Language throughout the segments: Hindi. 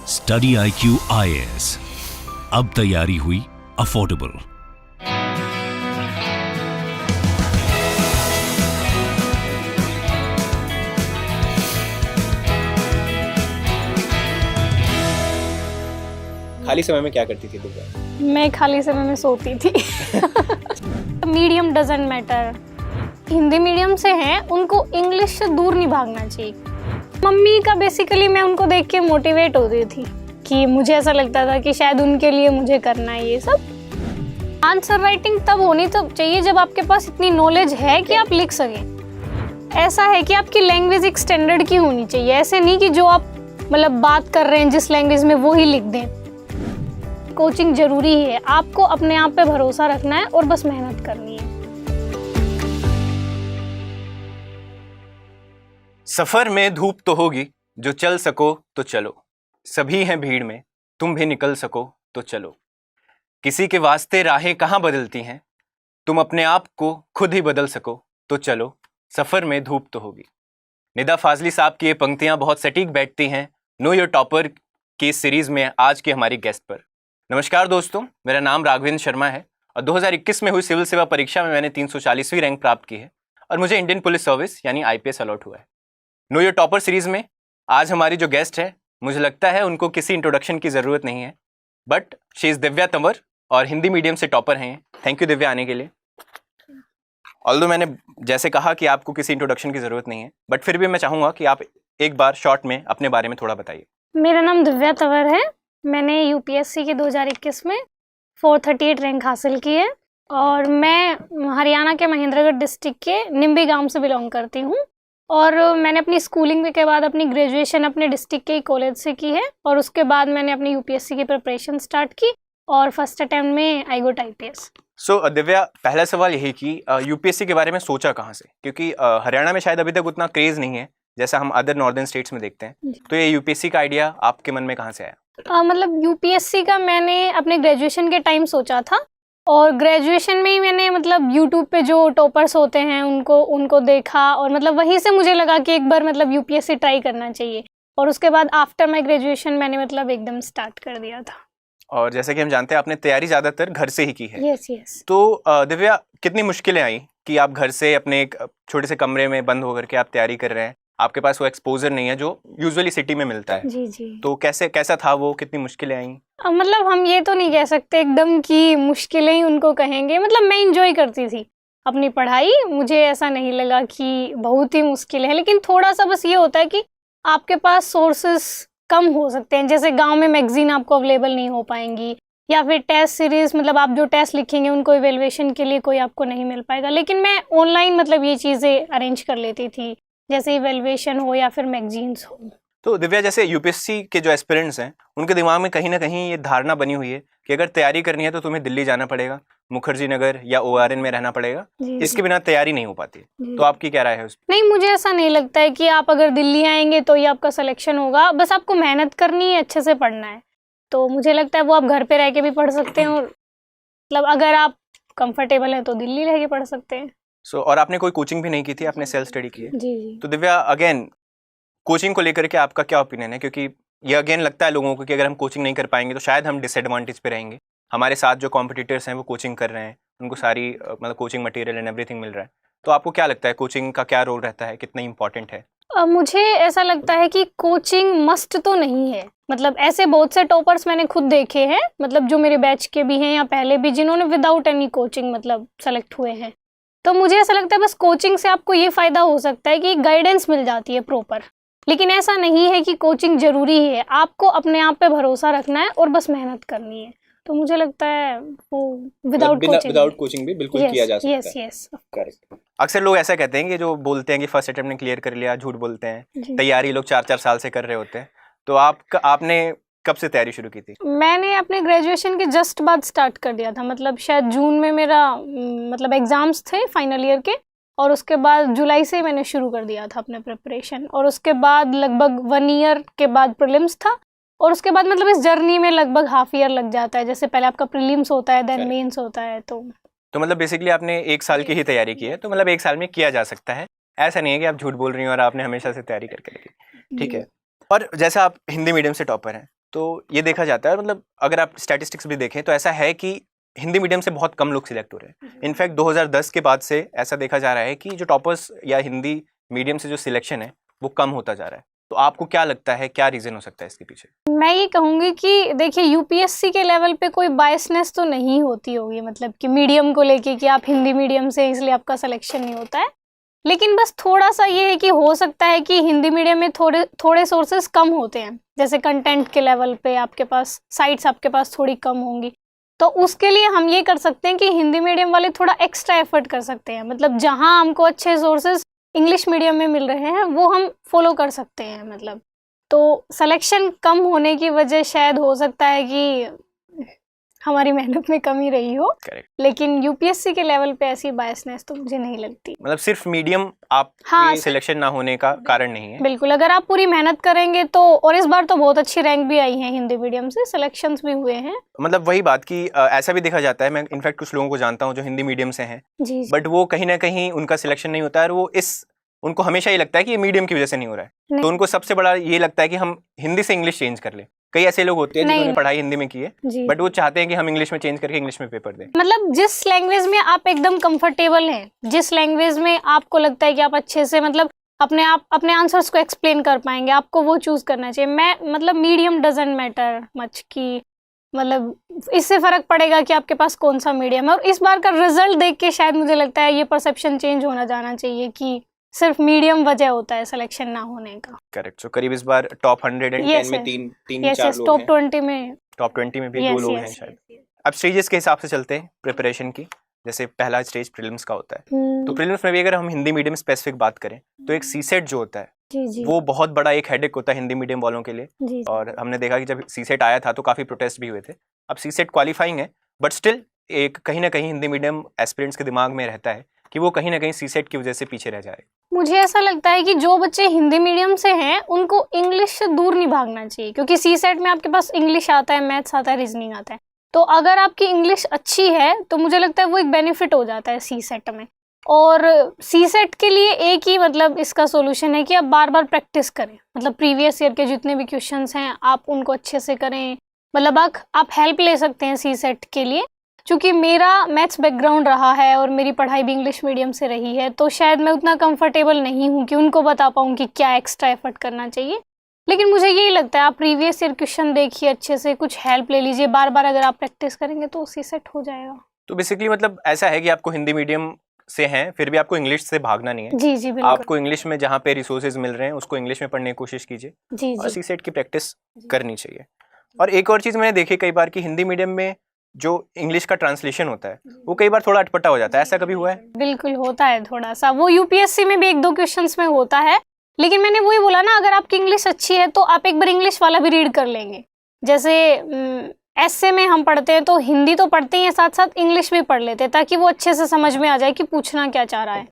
स्टडी IQ IAS, अब तैयारी हुई अफोर्डेबल। खाली समय में क्या करती थी दिव्या? मैं खाली समय में सोती थी। Medium doesn't matter. Hindi medium से हैं, उनको इंग्लिश से दूर नहीं भागना चाहिए। मम्मी का बेसिकली मैं उनको देख के मोटिवेट होती थी कि मुझे ऐसा लगता था कि शायद उनके लिए मुझे करना है ये सब। आंसर राइटिंग तब होनी तो चाहिए जब आपके पास इतनी नॉलेज है कि आप लिख सकें। ऐसा है कि आपकी लैंग्वेज एक स्टैंडर्ड की होनी चाहिए, ऐसे नहीं कि जो आप मतलब बात कर रहे हैं जिस लैंग्वेज में वो ही लिख दें। कोचिंग जरूरी है, आपको अपने आप पे भरोसा रखना है और बस मेहनत करनी है। सफर में धूप तो होगी, जो चल सको तो चलो। सभी हैं भीड़ में, तुम भी निकल सको तो चलो। किसी के वास्ते राहें कहाँ बदलती हैं, तुम अपने आप को खुद ही बदल सको तो चलो। सफर में धूप तो होगी। निदा फाजली साहब की ये पंक्तियां बहुत सटीक बैठती हैं नो योर टॉपर की इस सीरीज में आज की हमारी गेस्ट पर। नमस्कार दोस्तों, मेरा नाम राघवेंद्र शर्मा है और 2021 में हुई सिविल सेवा परीक्षा में मैंने 340वीं रैंक प्राप्त की है और मुझे इंडियन पुलिस सर्विस यानी IPS अलॉट हुआ है। नो योर टॉपर सीरीज में आज हमारी जो गेस्ट है, मुझे लगता है उनको किसी इंट्रोडक्शन की ज़रूरत नहीं है, but she is Divya Tanwar और हिंदी मीडियम से टॉपर हैं। थैंक यू दिव्या आने के लिए। ऑल्दो मैंने जैसे कहा कि आपको किसी इंट्रोडक्शन की ज़रूरत नहीं है, बट फिर भी मैं चाहूँगा कि आप एक बार शॉर्ट में अपने बारे में थोड़ा बताइए। मेरा नाम दिव्या तंवर है। मैंने UPSC के 2021 में 438 रैंक हासिल की है और मैं हरियाणा के महेंद्रगढ़ डिस्ट्रिक्ट के निम्बी गांव से बिलोंग करती हूँ। और मैंने अपनी स्कूलिंग के बाद अपनी ग्रेजुएशन अपने डिस्ट्रिक्ट के कॉलेज से की है और उसके बाद मैंने अपनी UPSC की प्रिपरेशन स्टार्ट की और फर्स्ट अटेम्प्ट में आई गोट IPS। सो दिव्या, पहला सवाल यही कि UPSC के बारे में सोचा कहाँ से, क्योंकि हरियाणा में शायद अभी तक उतना क्रेज़ नहीं है जैसा हम अदर नॉर्दर्न स्टेट्स में देखते हैं, तो ये UPSC का आइडिया आपके मन में कहाँ से आया? मतलब UPSC का मैंने अपने ग्रेजुएशन के टाइम सोचा था और ग्रेजुएशन में ही मैंने मतलब YouTube पे जो टॉपर्स होते हैं उनको देखा और मतलब वहीं से मुझे लगा कि एक बार मतलब UPSC ट्राई करना चाहिए और उसके बाद आफ्टर माय ग्रेजुएशन मैंने मतलब एकदम स्टार्ट कर दिया था। और जैसे कि हम जानते हैं आपने तैयारी ज़्यादातर घर से ही की है। यस। तो दिव्या, कितनी मुश्किलें आई कि आप घर से अपने एक छोटे से कमरे में बंद होकर के आप तैयारी कर रहे हैं, आपके पास वो एक्सपोजर नहीं है जो यूजुअली सिटी में मिलता है। जी। तो कैसा था वो, कितनी मुश्किलें आई? मतलब हम ये तो नहीं कह सकते एकदम कि मुश्किलें ही उनको कहेंगे, मतलब मैं इंजॉय करती थी अपनी पढ़ाई। मुझे ऐसा नहीं लगा कि बहुत ही मुश्किल है, लेकिन थोड़ा सा बस ये होता है कि आपके पास सोर्सेस कम हो सकते हैं। जैसे गांव में मैगजीन आपको अवेलेबल नहीं हो पाएंगी या फिर टेस्ट सीरीज, मतलब आप जो टेस्ट लिखेंगे उनको इवेल्युएशन के लिए कोई आपको नहीं मिल पाएगा। लेकिन मैं ऑनलाइन मतलब ये चीज़ें अरेंज कर लेती थी, जैसे इवेल्युएशन हो या फिर मैगजीन्स हो। तो दिव्या, जैसे UPSC के जो एस्पिरेंट्स हैं उनके दिमाग में कहीं ना कहीं ये धारणा बनी हुई है कि अगर तैयारी करनी है तो तुम्हें दिल्ली जाना पड़ेगा, मुखर्जी नगर या ORN में रहना पड़ेगा, इसके बिना तैयारी नहीं हो पाती। तो आपकी क्या राय है उस पर? नहीं, मुझे ऐसा नहीं लगता है कि आप अगर दिल्ली आएंगे तो ये आपका सिलेक्शन होगा। बस आपको मेहनत करनी है, अच्छे से पढ़ना है। तो मुझे लगता है वो आप घर पे रह के भी पढ़ सकते हैं और मतलब अगर आप कंफर्टेबल हैं तो दिल्ली रह के पढ़ सकते हैं। और आपने कोई कोचिंग भी नहीं की थी, आपने सेल्फ स्टडी की है? जी। तो दिव्या, अगेन कोचिंग को लेकर के आपका क्या ओपिनियन है? क्योंकि ये अगेन लगता है लोगों को कि अगर हम कोचिंग नहीं कर पाएंगे तो शायद हम डिसएडवांटेज पे रहेंगे। हमारे साथ जो कॉम्पिटिटर्स हैं वो कोचिंग कर रहे हैं, उनको सारी मतलब कोचिंग मटेरियल एंड एवरीथिंग मिल रहा है। तो आपको क्या लगता है कोचिंग का क्या रोल रहता है, कितना इंपॉर्टेंट है? मुझे ऐसा लगता है कि कोचिंग मस्ट तो नहीं है। मतलब ऐसे बहुत से टॉपर्स मैंने खुद देखे हैं, मतलब जो मेरे बैच के भी हैं या पहले भी, जिन्होंने विदाउट एनी कोचिंग मतलब सेलेक्ट हुए हैं। तो मुझे ऐसा लगता है बस कोचिंग से आपको ये फ़ायदा हो सकता है कि गाइडेंस मिल जाती है प्रॉपर, लेकिन ऐसा नहीं है कि कोचिंग ज़रूरी है। आपको अपने आप पे भरोसा रखना है और बस मेहनत करनी है। तो मुझे लगता है वो विदाउट कोचिंग भी बिल्कुल किया जा सकता है। यस। करेक्ट। अक्सर लोग ऐसा कहते हैं कि जो बोलते हैं कि फर्स्ट अटेम्प्ट में क्लियर कर लिया, झूठ बोलते हैं। तैयारी लोग 4-4 साल से कर रहे होते हैं। तो आपने कब से तैयारी शुरू की थी? मैंने अपने ग्रेजुएशन के जस्ट बाद स्टार्ट कर दिया था। मतलब शायद जून में मेरा मतलब एग्ज़ाम्स थे फाइनल ईयर के और उसके बाद जुलाई से मैंने शुरू कर दिया था अपने प्रिपरेशन और उसके बाद लगभग 1 ईयर के बाद प्रीलिम्स था और उसके बाद मतलब इस जर्नी में लगभग हाफ ईयर लग जाता है। जैसे पहले आपका प्रीलिम्स होता है, देन मेंस होता है। तो मतलब बेसिकली आपने 1 साल की ही तैयारी की है, तो मतलब 1 साल में किया जा सकता है। ऐसा नहीं है कि आप झूठ बोल रही हैं और आपने हमेशा से तैयारी करके रखी। ठीक है। और जैसा आप हिंदी मीडियम से टॉपर हैं, तो ये देखा जाता है, मतलब अगर आप स्टैटिस्टिक्स भी देखें तो ऐसा है कि हिंदी मीडियम से बहुत कम लोग सिलेक्ट हो रहे हैं। इनफैक्ट 2010 के बाद से ऐसा देखा जा रहा है कि जो टॉपर्स या हिंदी मीडियम से जो सिलेक्शन है वो कम होता जा रहा है। तो आपको क्या लगता है, क्या रीज़न हो सकता है इसके पीछे? मैं ये कहूँगी कि देखिए यूपीएससी के लेवल पे कोई बायसनेस तो नहीं होती होगी, मतलब कि मीडियम को लेके कि आप हिंदी मीडियम से इसलिए आपका सिलेक्शन नहीं होता है। लेकिन बस थोड़ा सा ये है कि हो सकता है कि हिंदी मीडियम में थोड़े सोर्सेज कम होते हैं, जैसे कंटेंट के लेवल पे आपके पास साइट्स आपके पास थोड़ी कम होंगी। तो उसके लिए हम ये कर सकते हैं कि हिंदी मीडियम वाले थोड़ा एक्स्ट्रा एफर्ट कर सकते हैं, मतलब जहाँ हमको अच्छे सोर्सेज इंग्लिश मीडियम में मिल रहे हैं वो हम फॉलो कर सकते हैं। मतलब तो सिलेक्शन कम होने की वजह शायद हो सकता है कि हमारी मेहनत में कमी रही हो। Correct. लेकिन यूपीएससी के लेवल पे ऐसी बायसनेस तो मुझे नहीं लगती। मतलब सिर्फ मीडियम आपके हाँ, सिलेक्शन ना होने का कारण नहीं है। बिल्कुल, अगर आप पूरी मेहनत करेंगे तो, और इस बार तो बहुत अच्छी रैंक भी आई है हिंदी मीडियम से, सिलेक्शंस भी हुए हैं। मतलब वही बात कि ऐसा भी देखा जाता है, मैं इनफैक्ट कुछ लोगों को जानता हूँ जो हिंदी मीडियम से हैं, जी बट वो कहीं ना कहीं उनका सिलेक्शन नहीं होता है, और वो उनको हमेशा ये लगता है कि ये मीडियम की वजह से नहीं हो रहा है। नहीं। तो उनको सबसे बड़ा ये लगता है कि हम हिंदी से इंग्लिश चेंज कर लें। कई ऐसे लोग होते हैं नहीं। जिन्होंने पढ़ाई हिंदी में की है, जी। बट वो चाहते हैं कि हम इंग्लिश में चेंज करके इंग्लिश में पेपर दें। मतलब जिस लैंग्वेज में आप एकदम कंफर्टेबल हैं, जिस लैंग्वेज में आपको लगता है कि आप अच्छे से मतलब अपने आंसर्स को एक्सप्लेन कर पाएंगे, आपको वो चूज करना चाहिए। मैं मतलब मीडियम डजंट मैटर मच की, मतलब इससे फर्क पड़ेगा कि आपके पास कौन सा मीडियम है। और इस बार का रिजल्ट देख के शायद मुझे लगता है ये परसेप्शन चेंज होना जाना चाहिए कि सिर्फ मीडियम वजह होता है सिलेक्शन ना होने का। करेक्ट। सो करीब इस बार टॉप 110 में तीन चार लोग टॉप हैं, 20 में, टॉप 20 में भी 2 लोग हैं शायद। अब स्टेजेस के हिसाब से चलते हैं प्रिपरेशन की। जैसे पहला स्टेज प्रीलिम्स का होता है, तो प्रीलिम्स में भी अगर हम हिंदी मीडियम स्पेसिफिक बात करें तो एक सीसेट जो होता है जी। वो बहुत बड़ा एक हेडेक होता है हिंदी मीडियम वालों के लिए। जी। और हमने देखा कि जब सीसेट आया था तो काफ़ी प्रोटेस्ट भी हुए थे। अब सीसेट क्वालिफाइंग है, बट स्टिल एक कहीं ना कहीं हिंदी मीडियम एस्पिरेंट्स के दिमाग में रहता है कि वो कहीं ना कहीं सीसेट की वजह से पीछे रह जाए। मुझे ऐसा लगता है कि जो बच्चे हिंदी मीडियम से हैं उनको इंग्लिश से दूर नहीं भागना चाहिए, क्योंकि सीसेट में आपके पास इंग्लिश आता है, मैथ्स आता है, रीजनिंग आता है। तो अगर आपकी इंग्लिश अच्छी है तो मुझे लगता है वो एक बेनिफिट हो जाता है सीसेट में। और सीसेट के लिए एक ही मतलब इसका सोल्यूशन है कि आप बार बार प्रैक्टिस करें, मतलब प्रीवियस ईयर के जितने भी क्वेश्चंस हैं आप उनको अच्छे से करें। मतलब आप हेल्प ले सकते हैं सीसेट के लिए। चूँकि मेरा मैथ्स बैकग्राउंड रहा है और मेरी पढ़ाई भी इंग्लिश मीडियम से रही है, तो शायद मैं उतना कंफर्टेबल नहीं हूँ कि उनको बता पाऊँ कि क्या एक्स्ट्रा एफर्ट करना चाहिए। लेकिन मुझे यही लगता है आप प्रीवियस ईयर क्वेश्चन देखिए, अच्छे से कुछ हेल्प ले लीजिए, बार बार अगर आप प्रैक्टिस करेंगे तो उसी सेट हो जाएगा। तो बेसिकली मतलब ऐसा है कि आपको हिंदी मीडियम से हैं फिर भी आपको इंग्लिश से भागना नहीं है। जी बिल्कुल। आपको इंग्लिश में जहाँ पे रिसोर्सेज मिल रहे हैं उसको इंग्लिश में पढ़ने की कोशिश कीजिए जी और सीसेट की प्रैक्टिस करनी चाहिए। और एक और चीज़ मैंने देखी कई बार कि हिंदी मीडियम में जो इंग्लिश का ट्रांसलेशन होता है वो कई बार थोड़ा अटपटा हो जाता है। ऐसा कभी हुआ है? बिल्कुल होता है थोड़ा सा, वो यूपीएससी में भी 1-2 क्वेश्चंस में होता है। लेकिन मैंने वही बोला ना, अगर आपकी इंग्लिश अच्छी है तो आप एक बार इंग्लिश वाला भी रीड कर लेंगे। जैसे एस्से में हम पढ़ते हैं तो हिंदी तो पढ़ते ही हैं, साथ साथ इंग्लिश भी पढ़ लेते हैं ताकि वो अच्छे से समझ में आ जाए कि पूछना क्या चाह रहा है।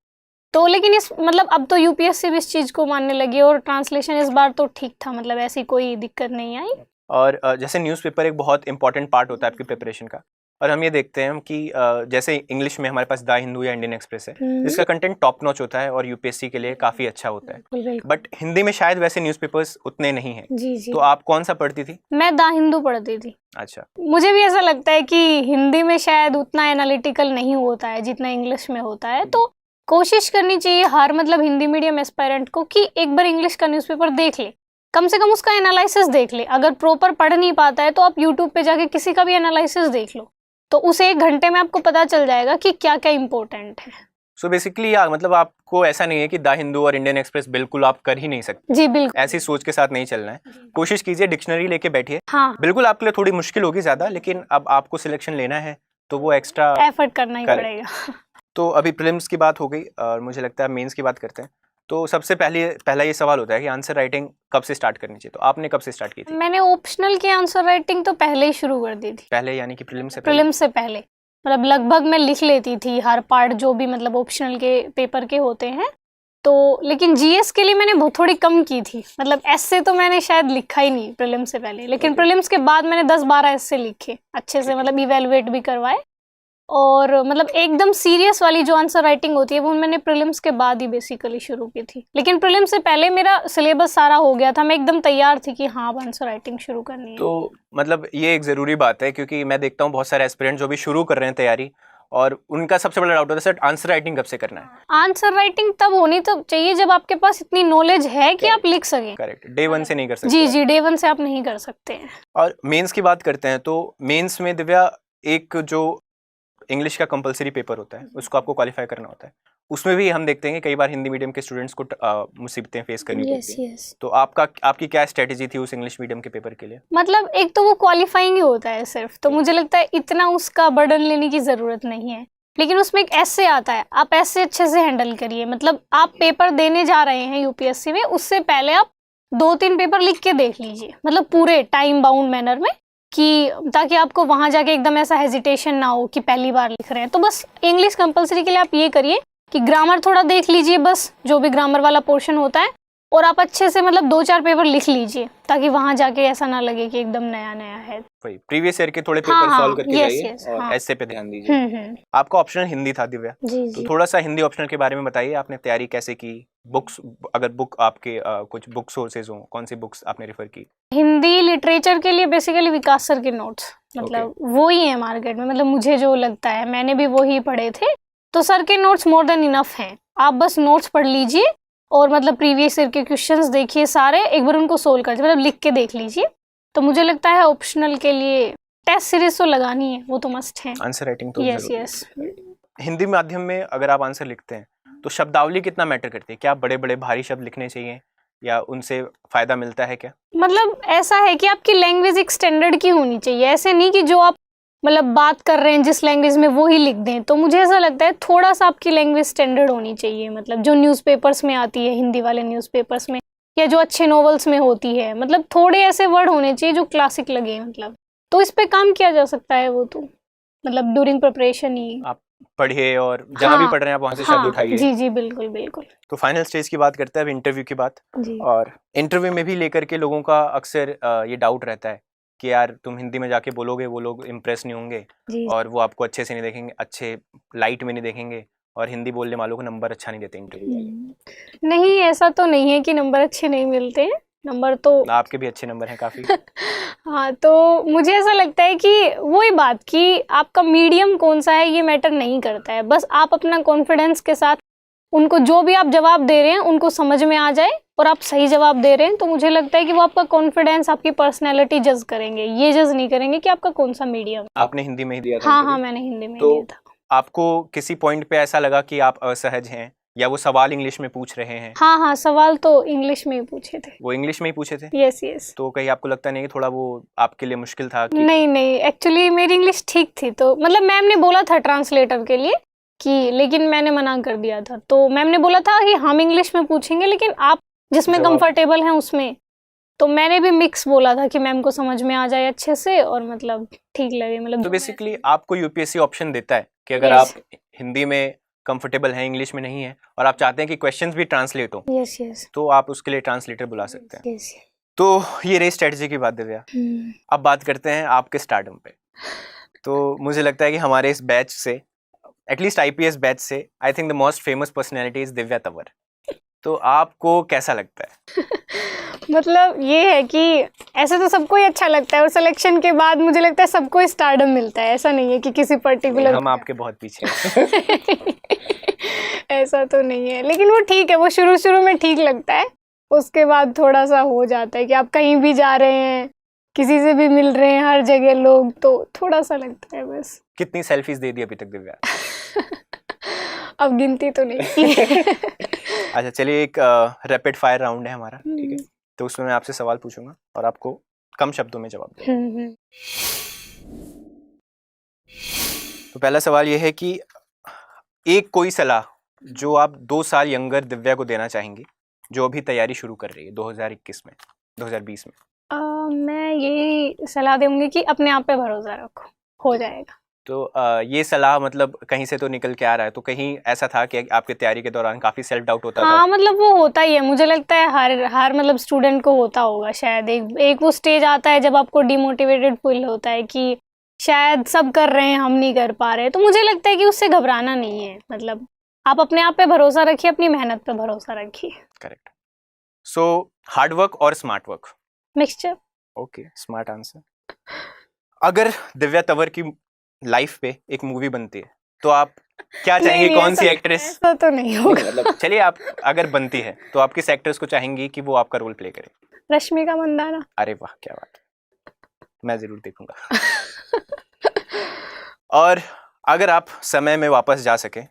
तो लेकिन इस मतलब अब तो यूपीएससी भी इस चीज़ को मानने लगी और ट्रांसलेशन इस बार तो ठीक था, मतलब ऐसी कोई दिक्कत नहीं आई। और जैसे न्यूज़पेपर एक बहुत इंपॉर्टेंट पार्ट होता है आपकी प्रिपरेशन का, और हम ये देखते हैं कि जैसे इंग्लिश में हमारे पास द हिंदू या इंडियन एक्सप्रेस है जिसका कंटेंट टॉप नॉच होता है और यूपीएससी के लिए काफ़ी अच्छा होता है। बट हिंदी में शायद वैसे न्यूज़पेपर्स उतने नहीं हैं। जी। तो आप कौन सा पढ़ती थी? मैं द हिंदू पढ़ती थी। अच्छा। मुझे भी ऐसा लगता है कि हिंदी में शायद उतना एनालिटिकल नहीं होता है जितना इंग्लिश में होता है। तो कोशिश करनी चाहिए हर मतलब हिंदी मीडियम एस्पायरेंट को कि एक बार इंग्लिश का न्यूज़पेपर देख ले, कम से कम उसका एनालिसिस देख ले। अगर प्रॉपर पढ़ नहीं पाता है तो आप यूट्यूब पे जाके किसी का भी एनालिसिस देख लो, तो उसे 1 घंटे में आपको पता चल जाएगा कि क्या क्या इंपॉर्टेंट है। सो बेसिकली मतलब आपको ऐसा नहीं है कि द हिंदू और इंडियन एक्सप्रेस बिल्कुल आप कर ही नहीं सकते। जी बिल्कुल, ऐसी सोच के साथ नहीं चलना है। कोशिश कीजिए, डिक्शनरी लेके बैठिए। हाँ, बिल्कुल आपके लिए थोड़ी मुश्किल होगी ज़्यादा, लेकिन अब आपको सिलेक्शन लेना है तो वो एक्स्ट्रा एफर्ट करना ही पड़ेगा। तो अभी प्रीलिम्स की बात हो गई और मुझे लगता है मेंस की बात करते हैं। तो सबसे पहला ये सवाल होता है कि आंसर राइटिंग कब से स्टार्ट करनी चाहिए? तो आपने कब से स्टार्ट की थी? मैंने ऑप्शनल की आंसर राइटिंग तो पहले ही शुरू कर दी थी। पहले यानी कि प्रीलिम्स से पहले मतलब लगभग मैं लिख लेती थी हर पार्ट जो भी मतलब ऑप्शनल के पेपर के होते हैं। तो लेकिन जीएस के लिए मैंने बहुत थोड़ी कम की थी, मतलब एस्से तो मैंने शायद लिखा ही नहीं प्रीलिम्स से पहले, लेकिन प्रीलिम्स के बाद मैंने 10-12 एस्से लिखे अच्छे से, मतलब इवेलुएट भी करवाए। और मतलब एकदम सीरियस वाली जो आंसर राइटिंग होती है वो मैंने प्रीलिम्स के बाद ही बेसिकली शुरू की थी, लेकिन प्रीलिम्स से पहले मेरा सिलेबस सारा हो गया था, मैं एकदम तैयार थी कि हाँ अब आंसर राइटिंग शुरू करनी है। तो मतलब ये एक ज़रूरी बात है, क्योंकि मैं देखता हूँ बहुत सारे एस्पिरेंट जो भी शुरू कर रहे हैं तैयारी, और उनका सबसे बड़ा डाउट होता है सर आंसर राइटिंग कब से करना है। आंसर राइटिंग तब होनी तो चाहिए जब आपके पास इतनी नॉलेज है कि आप लिख सकें। करेक्ट, डे वन से नहीं कर सकते। जी जी, डे वन से आप नहीं कर सकते हैं। और मेंस की बात करते हैं तो मेंस में दिव्या एक जो इंग्लिश का कंपलसरी पेपर होता है उसको आपको क्वालिफाई करना होता है, उसमें भी हम देखते हैं कि कई बार हिंदी मीडियम के स्टूडेंट्स को मुसीबतें फेस करनी पड़ती हैं। तो आपकी क्या स्ट्रेटेजी थी उस इंग्लिश मीडियम के पेपर के लिए? मतलब एक तो वो क्वालिफाइंग ही होता है सिर्फ, तो मुझे लगता है इतना उसका बर्डन लेने की ज़रूरत नहीं है, लेकिन उसमें एक ऐसे आता है, आप ऐसे अच्छे से हैंडल करिए। मतलब आप पेपर देने जा रहे हैं यूपीएससी में, उससे पहले आप 2-3 पेपर लिख के देख लीजिए, मतलब पूरे टाइम बाउंड मैनर में, कि ताकि आपको वहाँ जाके एकदम ऐसा हेजिटेशन ना हो कि पहली बार लिख रहे हैं। तो बस इंग्लिश कंपलसरी के लिए आप ये करिए कि ग्रामर थोड़ा देख लीजिए, बस जो भी ग्रामर वाला पोर्शन होता है, और आप अच्छे से मतलब 2-4 पेपर लिख लीजिए, ताकि वहाँ जाके ऐसा ना लगे कि एकदम नया नया है। वही प्रीवियस ईयर के थोड़े पेपर सॉल्व करके जाइए और हाँ। ऐसे पे ध्यान दीजिए। आपका ऑप्शनल हिंदी था दिव्या, तो थोड़ा सा हिंदी ऑप्शनल के बारे में बताइए, आपने तैयारी कैसे की? बुक्स, अगर बुक आपके कुछ बुक सोर्सेज हो, कौन सी बुक्स आपने रेफर की? हिंदी लिटरेचर के लिए बेसिकली विकास सर के नोट्स, मतलब वो ही है मार्केट में, मतलब मुझे जो लगता है, मैंने भी वो ही पढ़े थे, तो सर के नोट्स मोर देन इनफ हैं। आप बस नोट्स पढ़ लीजिए और मतलब प्रीवियस ईयर के क्वेश्चंस देखिए सारे, एक बार उनको सोल्व कर मतलब लिख के देख लीजिए। तो मुझे लगता है ऑप्शनल के लिए टेस्ट सीरीज तो लगानी है, वो तो मस्ट है। आंसर राइटिंग तो यस। हिंदी माध्यम में अगर आप आंसर लिखते हैं तो शब्दावली कितना मैटर करती है? क्या बड़े बड़े भारी शब्द लिखने चाहिए या उनसे फायदा मिलता है क्या? मतलब ऐसा है कि आपकी लैंग्वेज एक स्टैंडर्ड की होनी चाहिए, ऐसे नहीं कि जो आप मतलब बात कर रहे हैं जिस लैंग्वेज में वो ही लिख दें। तो मुझे ऐसा लगता है थोड़ा सा आपकी लैंग्वेज स्टैंडर्ड होनी चाहिए, मतलब जो न्यूज़पेपर्स में आती है, हिंदी वाले न्यूज़पेपर्स में, या जो अच्छे नॉवेल्स में होती है, मतलब थोड़े ऐसे वर्ड होने चाहिए जो क्लासिक लगे, मतलब। तो इस पे काम किया जा सकता है, वो तो मतलब ड्यूरिंग प्रिपरेशन ही आप पढ़िए और जहाँ भी पढ़ रहे हैं आप वहाँ से शब्द उठाइए। जी जी, बिल्कुल बिल्कुल। तो फाइनल स्टेज की बात करते हैं, अब इंटरव्यू की बात। और इंटरव्यू में भी लेकर के लोगों का अक्सर ये डाउट रहता है कि यार तुम हिंदी में जाके बोलोगे, वो लोग इम्प्रेस नहीं होंगे और वो आपको अच्छे से नहीं देखेंगे, अच्छे लाइट में नहीं देखेंगे, और हिंदी बोलने वालों को नंबर अच्छा नहीं देते इंटरव्यू वाले। नहीं, ऐसा तो नहीं है कि नंबर अच्छे नहीं मिलते हैं, नंबर तो आपके भी अच्छे नंबर हैं काफ़ी। हाँ, तो मुझे ऐसा लगता है कि वही बात कि आपका मीडियम कौन सा है ये मैटर नहीं करता है, बस आप अपना कॉन्फिडेंस के साथ उनको जो भी आप जवाब दे रहे हैं उनको समझ में आ जाए और आप सही जवाब दे रहे हैं, तो मुझे लगता है कि वो आपका कॉन्फिडेंस, आपकी पर्सनैलिटी जज करेंगे, ये जज नहीं करेंगे कि आपका कौन सा मीडियम। आपने हिंदी में ही दिया था? हाँ, मैंने हिंदी में दिया था। आपको किसी पॉइंट पे ऐसा लगा कि आप असहज हैं या वो सवाल इंग्लिश में पूछ रहे हैं? हाँ, सवाल तो इंग्लिश में ही पूछे थे। वो इंग्लिश में ही पूछे थे? यस। तो कहीं आपको लगता नहीं कि थोड़ा वो आपके लिए मुश्किल था कि... नहीं, एक्चुअली मेरी इंग्लिश ठीक थी, तो मतलब मैम ने बोला था ट्रांसलेटर के लिए कि, लेकिन मैंने मना कर दिया था। तो मैम ने बोला था कि हम इंग्लिश में पूछेंगे, लेकिन आप जिसमें कंफर्टेबल हैं उसमें। तो मैंने भी मिक्स बोला था कि मैम को समझ में आ जाए अच्छे से और मतलब ठीक लगे, मतलब। तो बेसिकली आपको यूपीएससी ऑप्शन देता है कि अगर आप हिंदी में कंफर्टेबल हैं, इंग्लिश में नहीं है, और आप चाहते हैं कि क्वेश्चंस भी ट्रांसलेट हो, तो आप उसके लिए ट्रांसलेटर बुला सकते हैं। तो ये रही स्ट्रेटजी की बात दिव्या। अब बात करते हैं आपके स्टारडम पे। तो मुझे लगता है कि हमारे इस बैच से, एटलीस्ट आईपीएस बैच से, I think the most famous personality is Divya Tanwar. तो आपको कैसा लगता है? मतलब ये है कि ऐसे तो सबको ही अच्छा लगता है, और सिलेक्शन के बाद मुझे लगता है सबको स्टारडम मिलता है, ऐसा नहीं है कि किसी पर्टिकुलर। हम आपके बहुत पीछे हैं। ऐसा तो नहीं है, लेकिन वो ठीक है, वो शुरू में ठीक लगता है, उसके बाद थोड़ा सा हो जाता है कि आप कहीं भी जा रहे हैं, किसी से भी मिल रहे हैं, हर जगह लोग, तो थोड़ा सा लगता है बस। कितनी सेल्फीज दे दी अभी तक दिव्या? अब गिनती तो नहीं की। अच्छा, चलिए, एक रैपिड फायर राउंड है हमारा, ठीक है? तो उसमें मैं आपसे सवाल पूछूंगा और आपको कम शब्दों में जवाब देना। तो पहला सवाल ये है कि एक कोई सलाह जो आप 2 साल यंगर दिव्या को देना चाहेंगी, जो अभी तैयारी शुरू कर रही है 2021 में, 2020 में। मैं यही सलाह दूंगी कि अपने आप पे भरोसा रखो, हो जाएगा। तो ये सलाह मतलब कहीं से तो निकल के आ रहा है, तो कहीं ऐसा था कि आपके तैयारी के दौरान काफी सेल्फ डाउट होता था? हाँ, मतलब वो होता ही है, मुझे लगता है हर मतलब स्टूडेंट को होता होगा शायद। एक वो स्टेज आता है जब आपको डिमोटिवेटेड फील होता है कि शायद सब कर रहे हैं, हम नहीं कर पा रहे, तो मुझे लगता है कि उससे घबराना नहीं है। मतलब आप अपने आप पे भरोसा रखिए, अपनी मेहनत पे भरोसा रखिए। करेक्ट। सो हार्ड वर्क और smart work? Mixture. Okay, smart answer. अगर दिव्या तंवर की लाइफ पे एक मूवी बनती है तो आप क्या चाहेंगे? नहीं, कौन सी ऐसा- एक्ट्रेस? ऐसा तो नहीं होगा। मतलब चलिए, आप अगर बनती है तो आप किस एक्ट्रेस को चाहेंगी कि वो आपका रोल प्ले करे? रश्मिका मंदाना। अरे वाह, क्या बात है, मैं जरूर देखूंगा। और अगर आप समय में वापस जा सके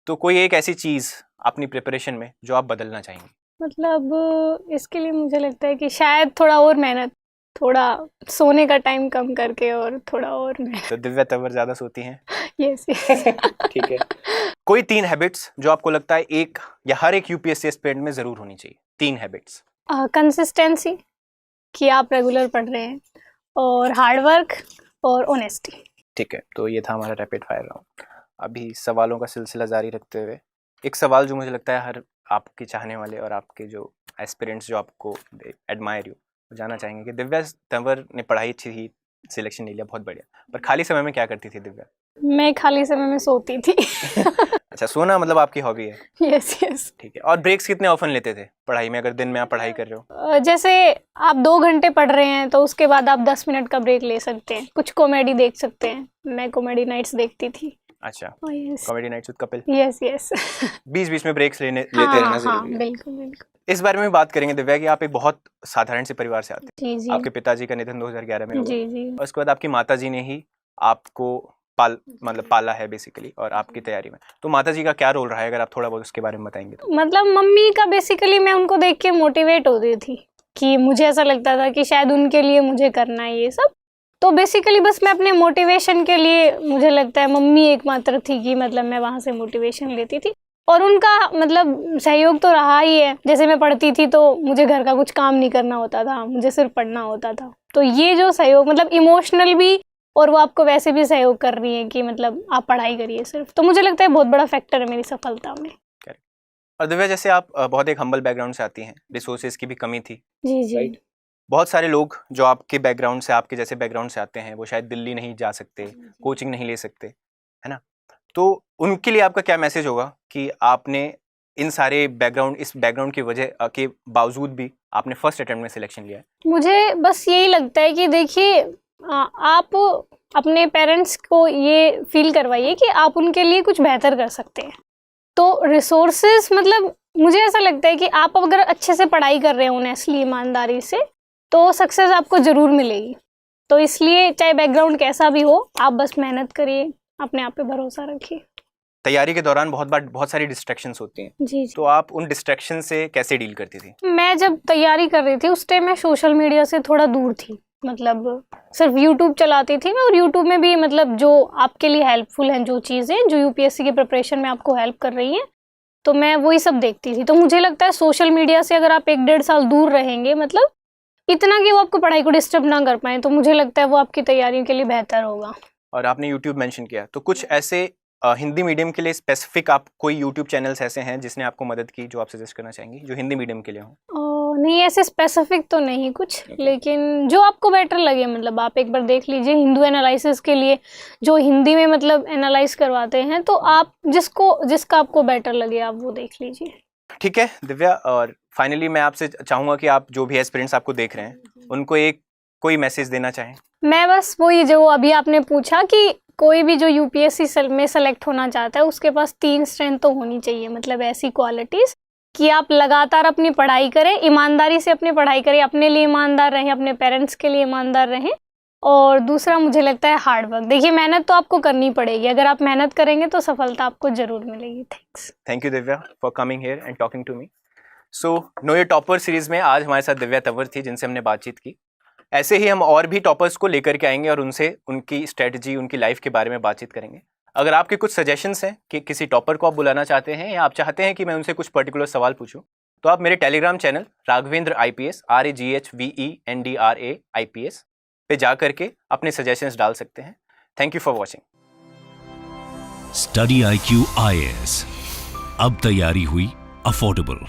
तो कोई एक ऐसी चीज अपनी प्रिपरेशन में जो आप बदलना चाहेंगे? मतलब इसके लिए मुझे लगता है कि शायद थोड़ा और मेहनत, थोड़ा सोने का टाइम कम करके और थोड़ा और मेहनत। तो दिव्या तंवर ज्यादा सोती हैं? यस। ठीक है। कोई 3 हैबिट्स जो आपको लगता है एक या हर एक यूपीएससी एस्पिरेंट में जरूर होनी चाहिए? 3 हैबिट्स। कंसिस्टेंसी, कि आप रेगुलर पढ़ रहे हैं, और हार्ड वर्क और ऑनेस्टी। ठीक है, तो ये था हमारा रैपिड फायर राउंड। अभी सवालों का सिलसिला जारी रखते हुए एक सवाल जो मुझे लगता है हर आपके चाहने वाले और आपके जो एस्पिरेंट्स जो आपको एडमायर यू जानना चाहेंगे कि दिव्या तंवर ने पढ़ाई अच्छी ही सिलेक्शन ले लिया, बहुत बढ़िया, पर खाली समय में क्या करती थी दिव्या? मैं खाली समय में सोती थी। अच्छा, सोना मतलब आपकी हॉबी है? Yes yes. ठीक है। और ब्रेक्स कितने ऑफन लेते थे पढ़ाई में, अगर दिन में आप पढ़ाई कर रहे हो? जैसे आप 2 घंटे पढ़ रहे हैं तो उसके बाद आप 10 मिनट का ब्रेक ले सकते हैं, कुछ कॉमेडी देख सकते हैं। मैं कॉमेडी नाइट्स देखती थी। अच्छा, yes comedy nights with Kapil. Yes yes. बीच बीच में ब्रेक्स लेते रहना जरूरी है। बिल्कुल बिल्कुल। इस बारे में बात करेंगे दिव्या कि आप एक बहुत साधारण से परिवार से आते हैं। जी जी। आपके पिताजी का निधन 2011 में हुआ जी जी। और उसके बाद आपकी माताजी ने ही आपको पाला है बेसिकली, और आपकी तैयारी में। तो माताजी का क्या रोल रहा है, अगर आप थोड़ा बहुत उसके बारे में बताएंगे तो? मतलब मम्मी का बेसिकली मैं उनको देख के मोटिवेट होती थी कि मुझे ऐसा लगता था कि शायद उनके लिए मुझे करना है ये सब। तो बेसिकली बस मैं अपने मोटिवेशन के लिए, मुझे लगता है मम्मी एकमात्र थी कि मतलब मैं वहाँ से मोटिवेशन लेती थी, और उनका मतलब सहयोग तो रहा ही है। जैसे मैं पढ़ती थी तो मुझे घर का कुछ काम नहीं करना होता था, मुझे सिर्फ पढ़ना होता था। तो ये जो सहयोग, मतलब इमोशनल भी, और वो आपको वैसे भी सहयोग कर रही है कि मतलब आप पढ़ाई करिए सिर्फ, तो मुझे लगता है बहुत बड़ा फैक्टर है मेरी सफलता में। और दिव्या, जैसे आप बहुत एक हम्बल बैकग्राउंड से आती हैं, रिसोर्सेज की भी कमी थी। जी जी। राइट। बहुत सारे लोग जो आपके बैकग्राउंड से, आपके जैसे बैकग्राउंड से आते हैं, वो शायद दिल्ली नहीं जा सकते, कोचिंग नहीं ले सकते, है ना? तो उनके लिए आपका क्या मैसेज होगा कि आपने इन सारे बैकग्राउंड, इस बैकग्राउंड की वजह के बावजूद भी आपने फर्स्ट अटेम्प्ट में सिलेक्शन लिया है? मुझे बस यही लगता है कि देखिए, आप अपने पेरेंट्स को ये फील करवाइए कि आप उनके लिए कुछ बेहतर कर सकते हैं। तो रिसोर्सेज, मतलब मुझे ऐसा लगता है कि आप अगर अच्छे से पढ़ाई कर रहे हो ऑनेस्टली, ईमानदारी से, तो सक्सेस आपको ज़रूर मिलेगी। तो इसलिए चाहे बैकग्राउंड कैसा भी हो, आप बस मेहनत करिए, अपने आप पे भरोसा रखिए। तैयारी के दौरान बहुत सारी डिस्ट्रैक्शंस होती हैं, जी जी। तो आप उन डिस्ट्रैक्शन से कैसे डील करती थी? मैं जब तैयारी कर रही थी उस टाइम मैं सोशल मीडिया से थोड़ा दूर थी, मतलब सिर्फ यूट्यूब चलाती थी मैं, और यूट्यूब में भी मतलब जो आपके लिए हेल्पफुल हैं, जो चीज़ें जो यूपीएससी की प्रिपरेशन में आपको हेल्प कर रही हैं, तो मैं वही सब देखती थी। तो मुझे लगता है सोशल मीडिया से अगर आप 1-1.5 साल दूर रहेंगे, मतलब इतना कि वो आपको पढ़ाई को डिस्टर्ब ना कर पाए, तो मुझे लगता है वो आपकी तैयारियों के लिए बेहतर होगा। और आपने यूट्यूब मेंशन किया, तो कुछ ऐसे हिंदी मीडियम के लिए स्पेसिफिक आप कोई यूट्यूब चैनल्स ऐसे हैं जिसने आपको मदद की, जो आप सजेस्ट करना चाहेंगी, जो हिंदी मीडियम के लिए हो? नहीं, ऐसे स्पेसिफिक तो नहीं कुछ, लेकिन जो आपको बेटर लगे, मतलब आप एक बार देख लीजिए। हिंदू एनालिसिस के लिए जो हिंदी में मतलब एनालाइज करवाते हैं, तो आप जिसका आपको बेटर लगे आप वो देख लीजिए। ठीक है दिव्या, और फाइनली मैं आपसे चाहूँगा कि आप जो भी एस्पिरेंट्स आपको देख रहे हैं उनको कोई मैसेज देना चाहें। मैं बस वही, जो अभी आपने पूछा कि कोई भी जो यूपीएससी में सेलेक्ट होना चाहता है उसके पास 3 स्ट्रेंथ तो होनी चाहिए, मतलब ऐसी क्वालिटीज़ कि आप लगातार अपनी पढ़ाई करें, ईमानदारी से अपनी पढ़ाई करें, अपने लिए ईमानदार रहें, अपने पेरेंट्स के लिए ईमानदार रहें, और दूसरा मुझे लगता है हार्ड वर्क। देखिए, मेहनत तो आपको करनी पड़ेगी, अगर आप मेहनत करेंगे तो सफलता आपको ज़रूर मिलेगी। Thank you Divya for coming here and talking to me. So know your topper series में आज हमारे साथ दिव्या तंवर थी, जिनसे हमने बातचीत की। ऐसे ही हम और भी टॉपर्स को लेकर के आएंगे और उनसे उनकी स्ट्रेटजी, उनकी लाइफ के बारे में बातचीत करेंगे। अगर आपके कुछ सजेशंस हैं कि किसी टॉपर को आप बुलाना चाहते हैं, या आप चाहते हैं कि मैं उनसे कुछ पर्टिकुलर सवाल पूछूं, तो आप मेरे Telegram channel Raghavendra IPS RAGHVENDRA IPS पे जा करके अपने सजेशंस डाल सकते हैं। Thank you for watching. Study IQ IAS, अब तैयारी हुई अफोर्डेबल।